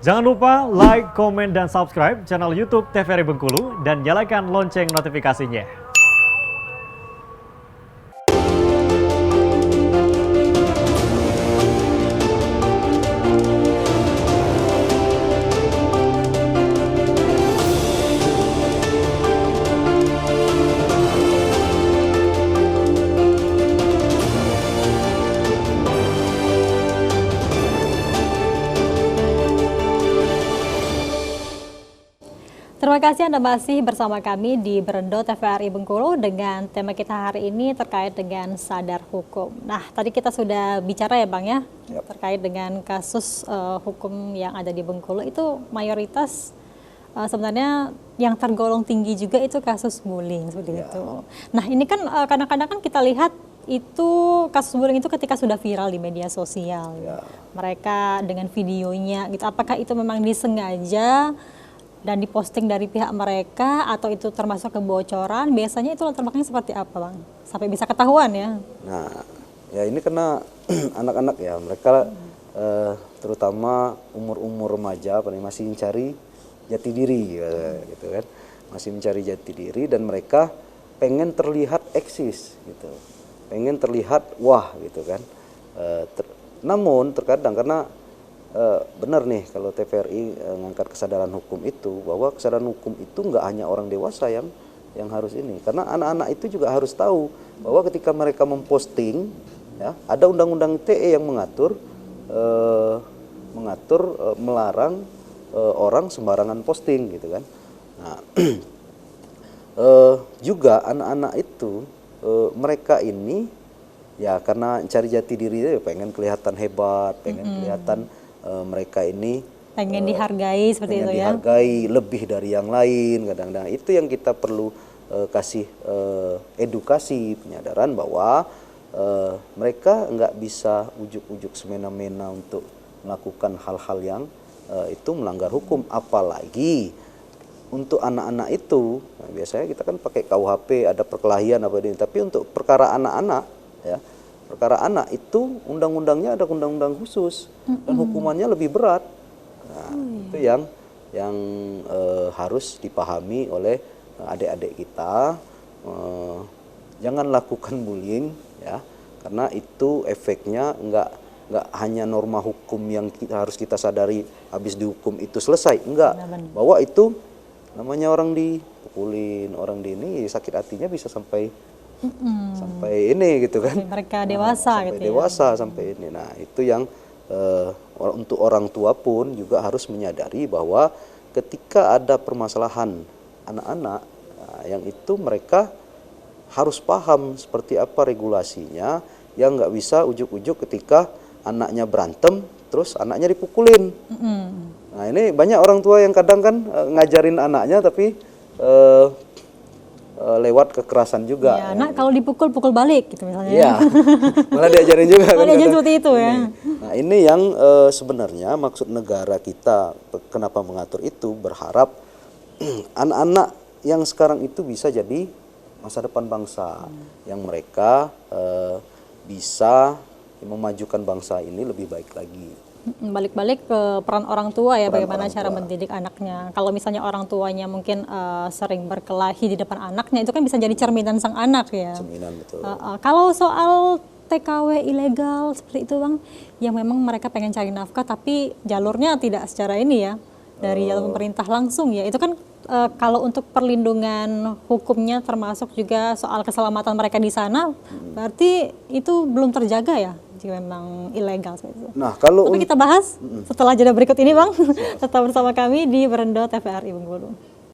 Jangan lupa like, komen, dan subscribe channel YouTube TVRI Bengkulu dan nyalakan lonceng notifikasinya. Terima kasih Anda masih bersama kami di Berendo TVRI Bengkulu dengan tema kita hari ini terkait dengan sadar hukum. Nah, tadi kita sudah bicara ya Bang ya, terkait dengan kasus hukum yang ada di Bengkulu itu mayoritas sebenarnya yang tergolong tinggi juga itu kasus bullying seperti itu. Nah, ini kan kadang-kadang kan kita lihat itu kasus bullying itu ketika sudah viral di media sosial. Mereka dengan videonya gitu, apakah itu memang disengaja dan diposting dari pihak mereka atau itu termasuk kebocoran? Biasanya itu latar belakangnya seperti apa Bang? Sampai bisa ketahuan ya? Nah, ya ini karena anak-anak ya, mereka terutama umur-umur remaja masih mencari jati diri gitu kan. Masih mencari jati diri dan mereka pengen terlihat eksis gitu. Pengen terlihat wah gitu kan. Namun terkadang karena benar nih kalau TVRI ngangkat kesadaran hukum itu, bahwa kesadaran hukum itu nggak hanya orang dewasa yang harus ini, karena anak-anak itu juga harus tahu bahwa ketika mereka memposting ya, ada undang-undang ITE yang mengatur melarang orang sembarangan posting gitu kan. Nah, juga anak-anak itu mereka ini ya karena cari jati diri, pengen kelihatan hebat, pengen kelihatan mereka ini pengen dihargai seperti itu ya, dihargai lebih dari yang lain. Kadang-kadang itu yang kita perlu kasih edukasi, penyadaran bahwa mereka nggak bisa ujuk-ujuk semena-mena untuk melakukan hal-hal yang itu melanggar hukum. Apalagi untuk anak-anak itu, nah biasanya kita kan pakai KUHP, ada perkelahian apa ini, tapi untuk perkara anak-anak ya, perkara anak itu undang-undangnya ada undang-undang khusus dan hukumannya lebih berat. Nah, itu yang harus dipahami oleh adik-adik kita. Jangan lakukan bullying ya, karena itu efeknya nggak hanya norma hukum yang harus kita sadari habis dihukum itu selesai, enggak. Bahwa itu namanya orang dipukulin, orang ini sakit hatinya bisa sampai ini gitu kan, mereka dewasa sampai gitu dewasa ya. Sampai ini. Nah itu yang untuk orang tua pun juga harus menyadari bahwa ketika ada permasalahan anak-anak, yang itu mereka harus paham seperti apa regulasinya, yang nggak bisa ujuk-ujuk ketika anaknya berantem terus anaknya dipukulin. Nah ini banyak orang tua yang kadang kan ngajarin anaknya tapi lewat kekerasan juga. Ya, nak kalau dipukul, pukul balik gitu misalnya. Iya, malah diajarin juga. Malah diajarin seperti itu ya. Nah ini yang sebenarnya maksud negara kita, kenapa mengatur itu, berharap anak-anak yang sekarang itu bisa jadi masa depan bangsa. Yang mereka bisa memajukan bangsa ini lebih baik lagi. Balik-balik ke peran orang tua ya, bagaimana cara mendidik anaknya. Kalau misalnya orang tuanya mungkin sering berkelahi di depan anaknya, itu kan bisa jadi cerminan sang anak ya. Cerminan, betul. Kalau soal TKW ilegal seperti itu Bang, yang memang mereka pengen cari nafkah tapi jalurnya tidak secara ini ya, dari jalur pemerintah langsung ya, itu kan kalau untuk perlindungan hukumnya termasuk juga soal keselamatan mereka di sana, berarti itu belum terjaga ya jika memang ilegal seperti itu. Nah, kalau tapi kita bahas setelah jeda berikut ini Bang. Tetap bersama kami di Berendo TVRI Bengkulu.